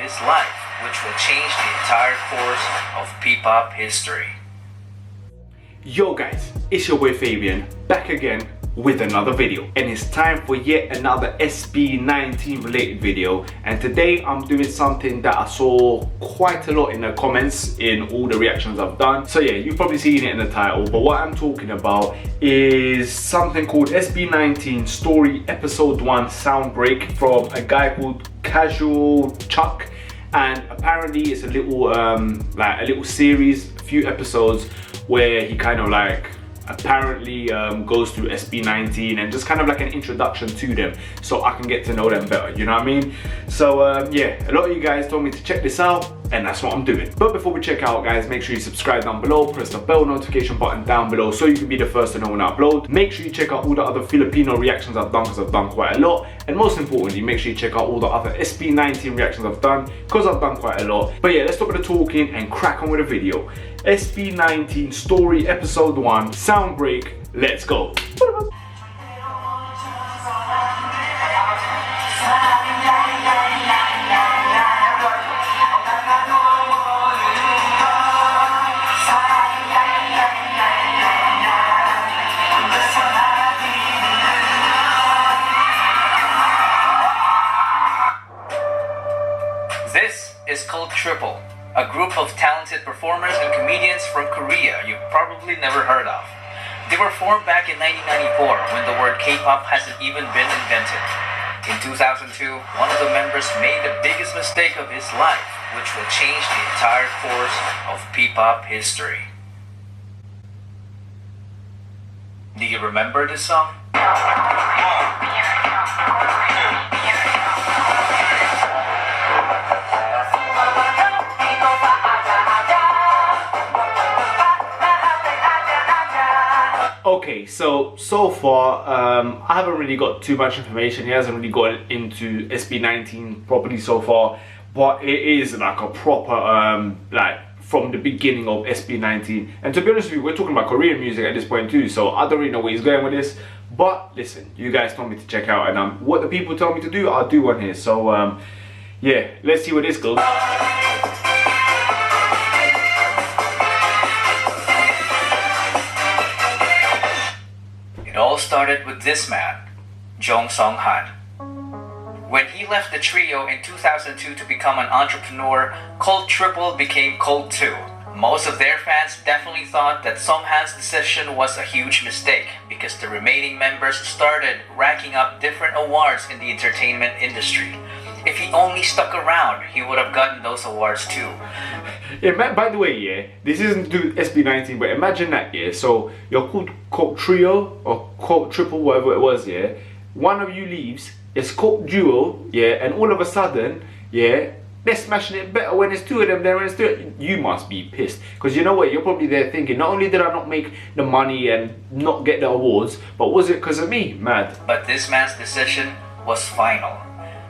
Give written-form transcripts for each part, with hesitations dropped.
his life, which will change the entire course of P-pop history. Yo guys, it's your boy Fabian, back again with another video, and it's time for yet another SB19 related video. And today I'm doing something that I saw quite a lot in the comments in all the reactions I've done. So yeah, you've probably seen it in the title, but what I'm talking about is something called SB19 Story Episode 1 Sound Break from a guy called CashualChuck. And apparently it's a little like a little series, a few episodes where he kind of like apparently goes through SB19 and just kind of like an introduction to them, so I can get to know them better, you know what I mean? So yeah, a lot of you guys told me to check this out, and that's what I'm doing. But before we check out, guys, make sure you subscribe down below, press the bell notification button down below so you can be the first to know when I upload. Make sure you check out all the other Filipino reactions I've done, because I've done quite a lot. And most importantly, make sure you check out all the other SB19 reactions I've done, because I've done quite a lot. But yeah, let's stop with the talking and crack on with the video. SB19 Story Episode 1 Sound Break, let's go. This is called Triple, a group of talented performers and comedians from Korea you've probably never heard of. They were formed back in 1994 when the word K-pop hasn't even been invented. In 2002, one of the members made the biggest mistake of his life, which will change the entire course of P-pop history. Do you remember this song? Okay, so far I haven't really got too much information. He hasn't really got into SB19 properly so far, but it is like a proper like from the beginning of SB19. And to be honest with you, we're talking about Korean music at this point too, so I don't really know where he's going with this. But listen, you guys told me to check out, and what the people told me to do, I'll do one here. So yeah, let's see where this goes. It all started with this man, Jong Song-han. When he left the trio in 2002 to become an entrepreneur, Cult Triple became Cult 2. Most of their fans definitely thought that Song-han's decision was a huge mistake, because the remaining members started racking up different awards in the entertainment industry. If he only stuck around, he would have gotten those awards too. Yeah, by the way, yeah, this isn't to SB19, but imagine that, yeah. So you're called Cult Trio or Cult Triple, whatever it was, yeah. One of you leaves, it's Cult Duo, yeah, and all of a sudden, yeah, they're smashing it better when it's two of them than when it's two. You must be pissed, because you know what? You're probably there thinking, not only did I not make the money and not get the awards, but was it because of me? Mad. But this man's decision was final.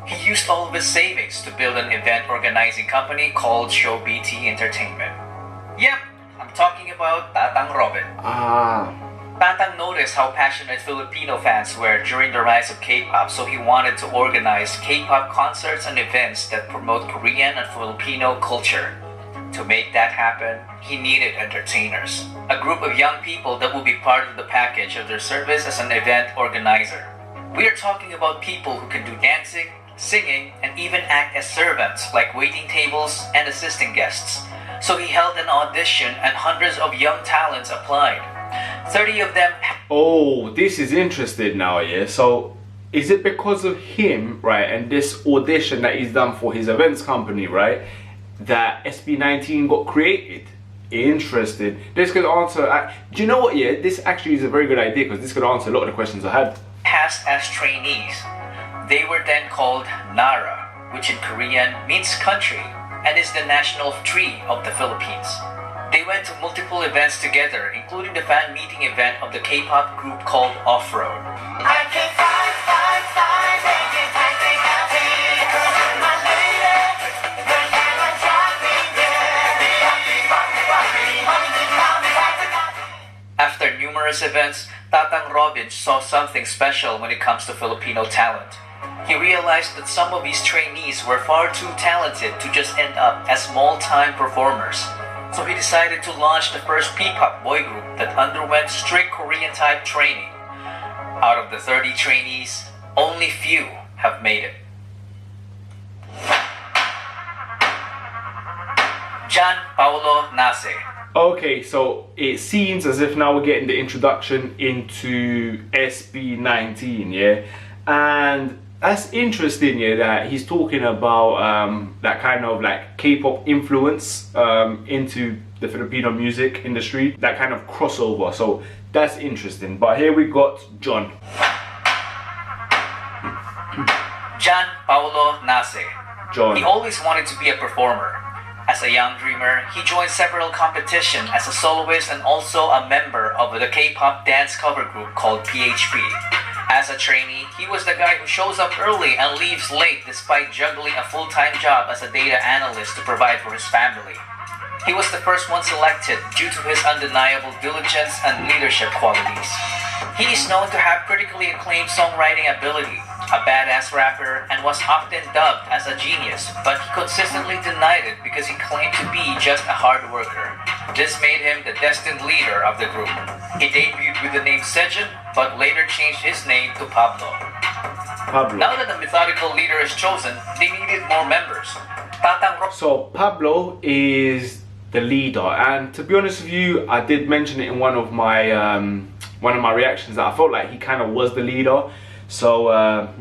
He used all of his savings to build an event organizing company called ShowBT Entertainment. Yep, I'm talking about Tatang Robin. Tatang noticed how passionate Filipino fans were during the rise of K-pop, so he wanted to organize K-pop concerts and events that promote Korean and Filipino culture. To make that happen, he needed entertainers, a group of young people that will be part of the package of their service as an event organizer. We are talking about people who can do dancing, singing, and even act as servants, like waiting tables and assisting guests. So he held an audition and hundreds of young talents applied. 30 of them... Oh, this is interesting now, yeah? So, is it because of him, right, and this audition that he's done for his events company, right, that SB19 got created? Interesting. This could answer... do you know what, yeah? This actually is a very good idea, because this could answer a lot of the questions I had. Passed as trainees. They were then called Nara, which in Korean means country, and is the national tree of the Philippines. They went to multiple events together, including the fan meeting event of the K-pop group called Off-Road. After numerous events, Tatang Robin saw something special when it comes to Filipino talent. He realized that some of his trainees were far too talented to just end up as small-time performers. So he decided to launch the first P-pop boy group that underwent strict Korean-type training. Out of the 30 trainees, only few have made it. Jan Paulo Nace. Okay, so it seems as if now we're getting the introduction into SB19, yeah? And that's interesting, yeah, that he's talking about that kind of like K-pop influence into the Filipino music industry, that kind of crossover. So that's interesting. But here we got John. Jan Paulo Nace. John. He always wanted to be a performer. As a young dreamer, he joined several competitions as a soloist and also a member of the K-pop dance cover group called PHP. As a trainee, he was the guy who shows up early and leaves late despite juggling a full-time job as a data analyst to provide for his family. He was the first one selected due to his undeniable diligence and leadership qualities. He is known to have critically acclaimed songwriting ability, a badass rapper, and was often dubbed as a genius, but he consistently denied it because he claimed to be just a hard worker. This made him the destined leader of the group. He debuted with the name Sejun, but later changed his name to Pablo. Now that the methodical leader is chosen, they needed more members. So Pablo is the leader, and to be honest with you, I did mention it in one of my reactions that I felt like he kind of was the leader. So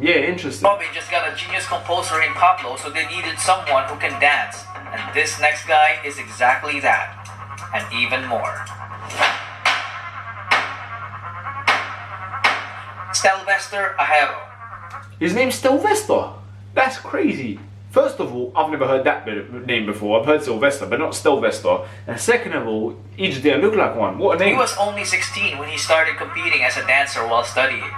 yeah, interesting. Bobby just got a genius composer in Pablo, so they needed someone who can dance, and this next guy is exactly that, and even more. Stelvester Ahero. His name's Stelvester? That's crazy. First of all, I've never heard that name before. I've heard Sylvester, but not Stelvester. And second of all, he just didn't look like one. What a name. He was only 16 when he started competing as a dancer while studying.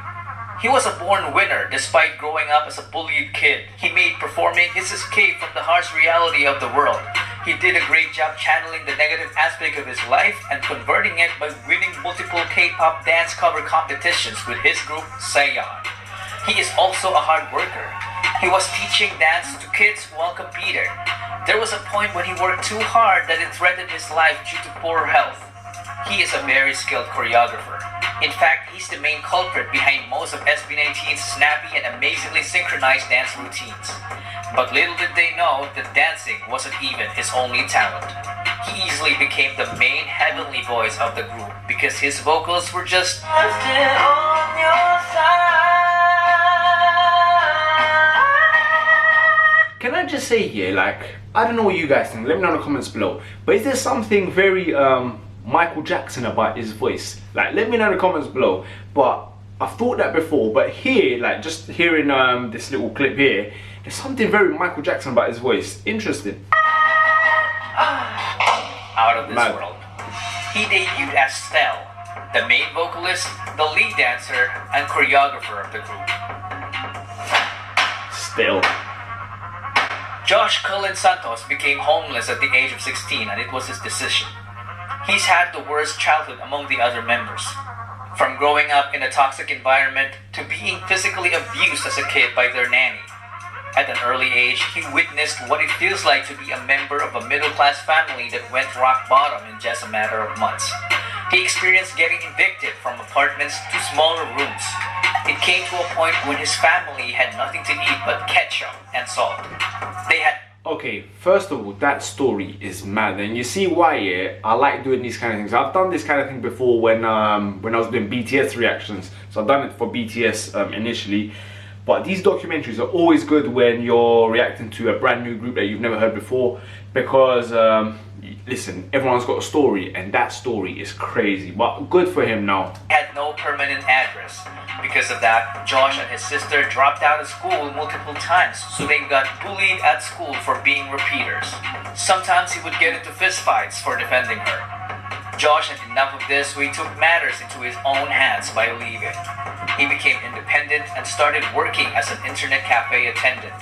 He was a born winner despite growing up as a bullied kid. He made performing his escape from the harsh reality of the world. He did a great job channeling the negative aspect of his life and converting it by winning multiple K-pop dance cover competitions with his group, Saeon. He is also a hard worker. He was teaching dance to kids while competing. There was a point when he worked too hard that it threatened his life due to poor health. He is a very skilled choreographer. In fact, he's the main culprit behind most of SB19's snappy and amazingly synchronized dance routines. But little did they know that dancing wasn't even his only talent. He easily became the main heavenly voice of the group because his vocals were just Can I just say here, like, I don't know what you guys think, let me know in the comments below, but is there something very Michael Jackson about his voice? Like, let me know in the comments below. But I've thought that before, but here, like, just hearing this little clip here, there's something very Michael Jackson about his voice. Interesting. Out of this world. He debuted as Stell, the main vocalist, the lead dancer, and choreographer of the group. Stell. Josh Cullen Santos became homeless at the age of 16, and it was his decision. He's had the worst childhood among the other members. From growing up in a toxic environment to being physically abused as a kid by their nanny. At an early age, he witnessed what it feels like to be a member of a middle-class family that went rock bottom in just a matter of months. He experienced getting evicted from apartments to smaller rooms. It came to a point when his family had nothing to eat but ketchup and salt. They had... Okay, first of all, that story is mad, and you see why, yeah, I like doing these kind of things. I've done this kind of thing before when I was doing BTS reactions. So I've done it for BTS initially. But these documentaries are always good when you're reacting to a brand new group that you've never heard before, because listen, everyone's got a story, and that story is crazy. But good for him now. Had no permanent address. Because of that, Josh and his sister dropped out of school multiple times, so they got bullied at school for being repeaters. Sometimes he would get into fistfights for defending her. Josh had enough of this, so he took matters into his own hands by leaving. He became independent and started working as an internet cafe attendant.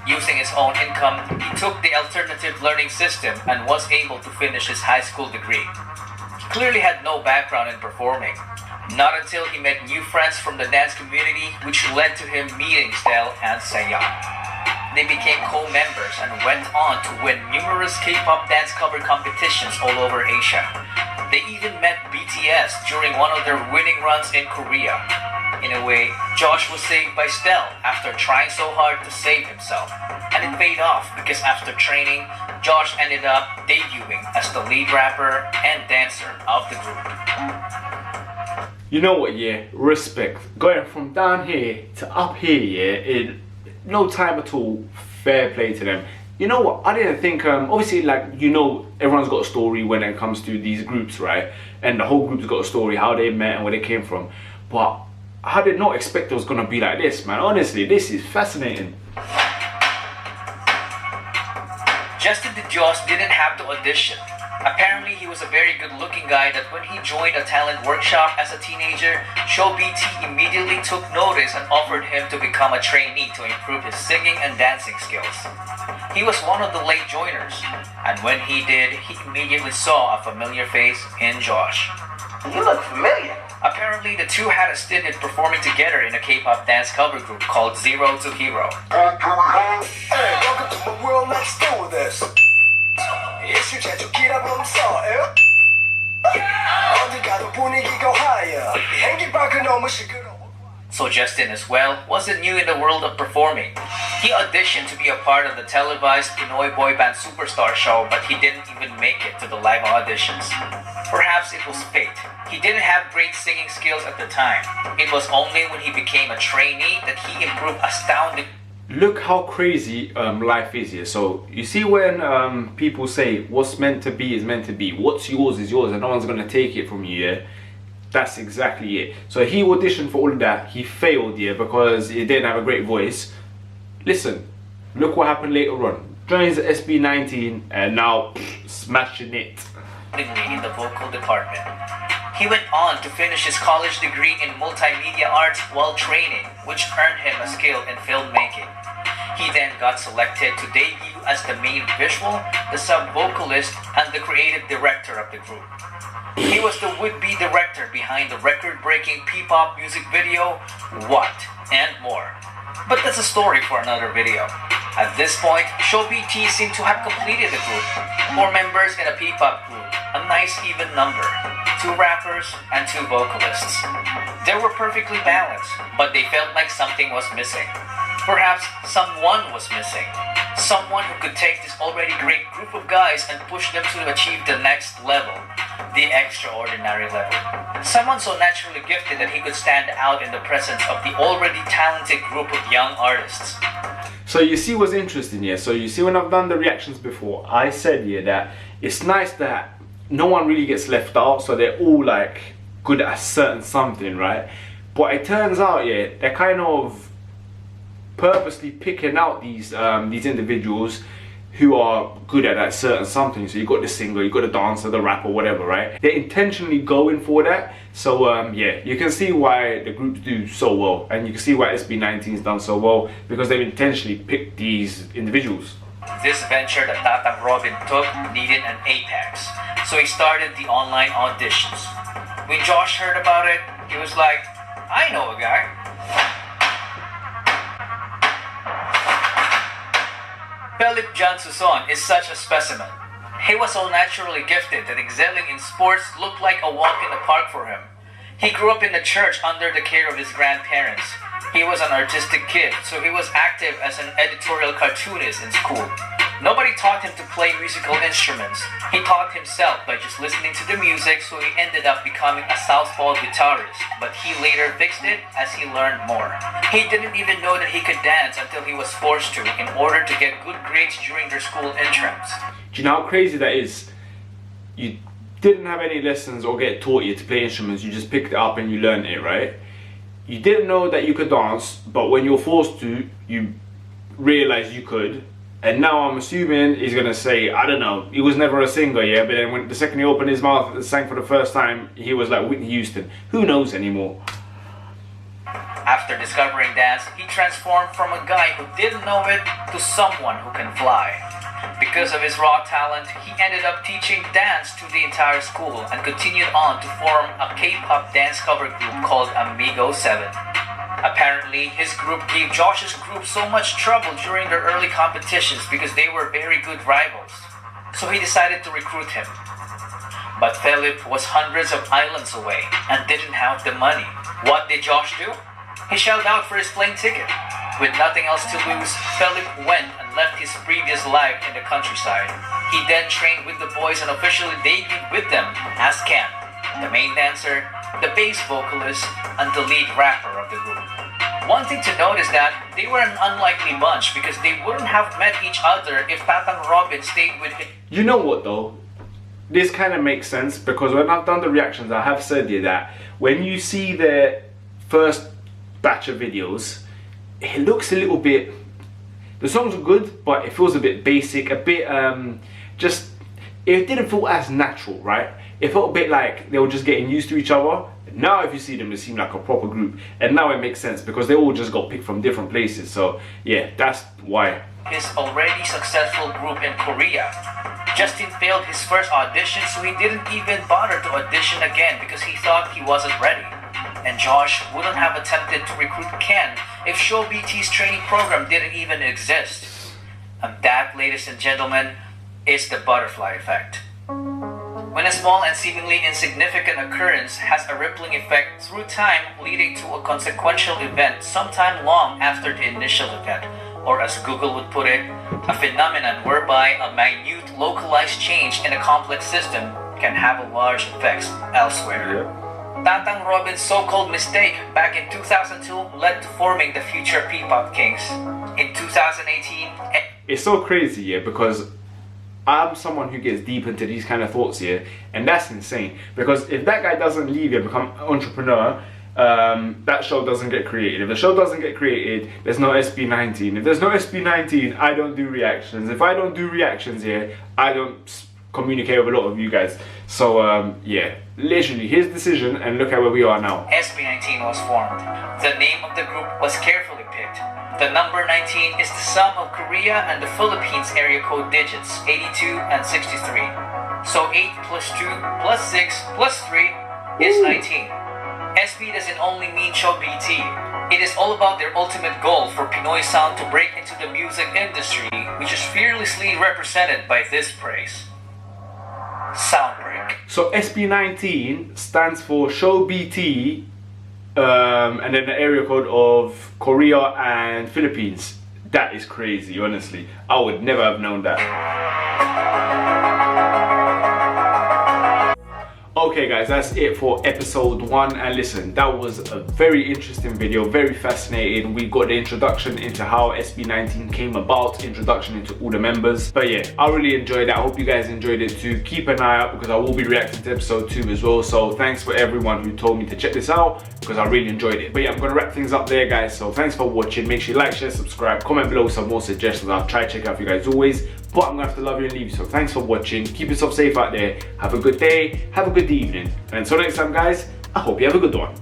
Using his own income, he took the alternative learning system and was able to finish his high school degree. He clearly had no background in performing. Not until he met new friends from the dance community, which led to him meeting Stell and Sayang. They became co-members and went on to win numerous K-pop dance cover competitions all over Asia. They even met BTS during one of their winning runs in Korea. In a way, Josh was saved by Stell after trying so hard to save himself. And it paid off because after training, Josh ended up debuting as the lead rapper and dancer of the group. You know what, yeah, respect. Going from down here to up here, yeah, in no time at all, fair play to them. You know what, I didn't think, obviously, like, you know, everyone's got a story when it comes to these groups, right? And the whole group's got a story, how they met and where they came from. But I did not expect it was gonna be like this, man. Honestly, this is fascinating. Justin DeJoss didn't have to audition. Apparently, he was a very good-looking guy that when he joined a talent workshop as a teenager, ShowBT immediately took notice and offered him to become a trainee to improve his singing and dancing skills. He was one of the late joiners, and when he did, he immediately saw a familiar face in Josh. You look familiar. Apparently, the two had a stint in performing together in a K-pop dance cover group called Zero to Hero. Hey, welcome to my world next door with us. So Justin as well wasn't new in the world of performing. He auditioned to be a part of the televised Pinoy boy band Superstar show, but he didn't even make it to the live auditions. Perhaps it was fate. He didn't have great singing skills at the time. It was only when he became a trainee that he improved astoundingly. Look how crazy life is here. So you see when people say what's meant to be is meant to be, what's yours is yours and no one's gonna take it from you, yeah? That's exactly it. So he auditioned for all of that, he failed, yeah, because he didn't have a great voice. Listen, look what happened later on. Joins SB19 and now smashing it. In the vocal department. He went on to finish his college degree in multimedia arts while training, which earned him a skill in filmmaking. He then got selected to debut as the main visual, the sub-vocalist, and the creative director of the group. He was the would-be director behind the record-breaking P-pop music video, What, and more. But that's a story for another video. At this point, ShowBT seemed to have completed the group. 4 members in a P-pop group, a nice even number. 2 rappers and 2 vocalists. They were perfectly balanced, but they felt like something was missing. Perhaps someone was missing. Someone who could take this already great group of guys and push them to achieve the next level, the extraordinary level. Someone so naturally gifted that he could stand out in the presence of the already talented group of young artists. So you see what's interesting here. So you see when I've done the reactions before, I said here that it's nice that no one really gets left out, so they're all like good at a certain something, right? But it turns out, yeah, they're kind of purposely picking out these individuals who are good at that certain something. So you got the singer, you got the dancer, the rapper, whatever, right? They're intentionally going for that. So yeah, you can see why the groups do so well, and you can see why SB19's done so well, because they've intentionally picked these individuals. This venture that Tatang Robin took needed an apex, so he started the online auditions. When Josh heard about it, he was like, I know a guy. Felip Jansuson is such a specimen. He was so naturally gifted that excelling in sports looked like a walk in the park for him. He grew up in the church under the care of his grandparents. He was an artistic kid, so he was active as an editorial cartoonist in school. Nobody taught him to play musical instruments. He taught himself by just listening to the music, so he ended up becoming a southpaw guitarist, but he later fixed it as he learned more. He didn't even know that he could dance until he was forced to in order to get good grades during their school intrams. Do you know how crazy that is? You didn't have any lessons or get taught you to play instruments, you just picked it up and you learned it, right? You didn't know that you could dance, but when you're forced to, you realized you could. And now I'm assuming he's gonna say, I don't know, he was never a singer, yeah, but then when the second he opened his mouth and sang for the first time, he was like Whitney Houston. Who knows anymore? After discovering dance, he transformed from a guy who didn't know it to someone who can fly. Because of his raw talent, he ended up teaching dance to the entire school and continued on to form a K-pop dance cover group called Amigo 7. Apparently, his group gave Josh's group so much trouble during their early competitions because they were very good rivals. So he decided to recruit him. But Felip was hundreds of islands away and didn't have the money. What did Josh do? He shelled out for his plane ticket. With nothing else to lose, Felip went and left his previous life in the countryside. He then trained with the boys and officially debuted with them as Ken, the main dancer, the bass vocalist, and the lead rapper of the group. One thing to note is that they were an unlikely bunch because they wouldn't have met each other if Tatang Robin stayed with him. You know what though? This kind of makes sense because when I've done the reactions, I have said here that when you see the first batch of videos, it looks a little bit, the songs are good, but it feels a bit basic, a bit just, it didn't feel as natural, right? It felt a bit like they were just getting used to each other. Now if you see them, it seemed like a proper group, and now it makes sense because they all just got picked from different places. So yeah, that's why. His already successful group in Korea. Justin failed his first audition, so he didn't even bother to audition again because he thought he wasn't ready. And Josh wouldn't have attempted to recruit Ken if ShowBT's training program didn't even exist. And that, ladies and gentlemen, is the butterfly effect. When a small and seemingly insignificant occurrence has a rippling effect through time, leading to a consequential event sometime long after the initial event, or as Google would put it, a phenomenon whereby a minute localized change in a complex system can have a large effects elsewhere. Yeah. Tatang Robin's so-called mistake back in 2002 led to forming the future P-pop kings. In 2018, It's so crazy, yeah, because I'm someone who gets deep into these kind of thoughts here, and that's insane. Because if that guy doesn't leave and become an entrepreneur, that show doesn't get created. If the show doesn't get created, there's no SB19. If there's no SB19, I don't do reactions. If I don't do reactions here, I don't communicate with a lot of you guys. So yeah, literally his decision, and look at where we are now. SB19 was formed. The name of the group was carefully picked. The number 19 is the sum of Korea and the Philippines area code digits 82 and 63. So 8 plus 2 plus 6 plus 3 is 19. SB doesn't only mean ShowBT. It is all about their ultimate goal for Pinoy sound to break into the music industry, which is fearlessly represented by this phrase: Soundbreak. So SB19 stands for ShowBT, and then the area code of Korea and Philippines. That is crazy, honestly. I would never have known that. Okay guys, that's it for episode 1, and listen, that was a very interesting video, very fascinating. We got the introduction into how SB19 came about, introduction into all the members. But yeah, I really enjoyed it. I hope you guys enjoyed it too. Keep an eye out because I will be reacting to episode 2 as well. So thanks for everyone who told me to check this out because I really enjoyed it. But yeah, I'm gonna wrap things up there guys. So thanks for watching. Make sure you like, share, subscribe, comment below some more suggestions. I'll try to check out for you guys always. But I'm gonna have to love you and leave you. So thanks for watching. Keep yourself safe out there. Have a good day. Have a good evening. And until next time guys, I hope you have a good one.